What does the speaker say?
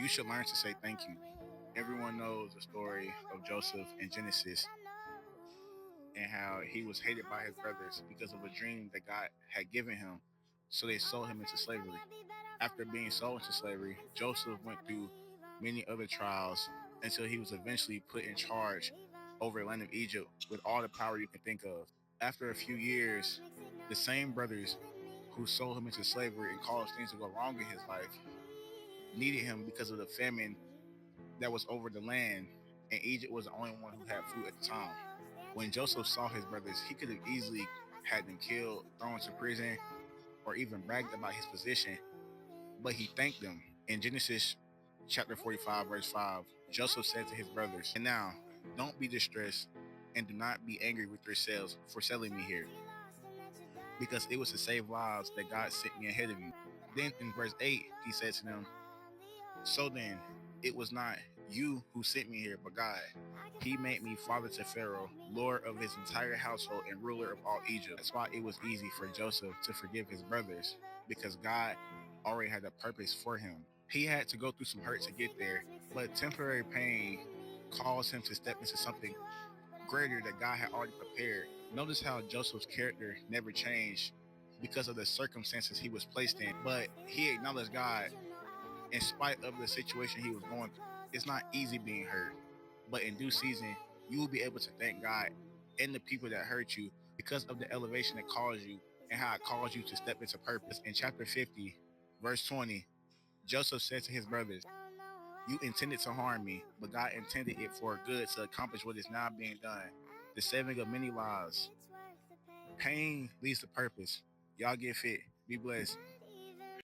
you should learn to say thank you. Everyone knows the story of Joseph in Genesis and how he was hated by his brothers because of a dream that God had given him. So they sold him into slavery. After being sold into slavery, Joseph went through many other trials until he was eventually put in charge over the land of Egypt with all the power you can think of. After a few years, the same brothers who sold him into slavery and caused things to go wrong in his life needed him because of the famine that was over the land, and Egypt was the only one who had food at the time. When Joseph saw his brothers, he could have easily had them killed, thrown to prison, or even bragged about his position, but he thanked them. In Genesis chapter 45, verse 5, Joseph said to his brothers, "And now, don't be distressed and do not be angry with yourselves for selling me here, because it was to save lives that God sent me ahead of you." Then in verse 8, he said to them, "So then, it was not you who sent me here, but God. He made me father to Pharaoh, lord of his entire household and ruler of all Egypt." That's why it was easy for Joseph to forgive his brothers, because God already had a purpose for him. He had to go through some hurt to get there, but temporary pain caused him to step into something greater that God had already prepared. Notice how Joseph's character never changed because of the circumstances he was placed in, but he acknowledged God in spite of the situation he was going through. It's not easy being hurt, but in due season, you will be able to thank God and the people that hurt you because of the elevation that caused you and how it caused you to step into purpose. In chapter 50, verse 20, Joseph said to his brothers, "You intended to harm me, but God intended it for good to accomplish what is now being done, the saving of many lives." Pain leads to purpose. Y'all get fit. Be blessed.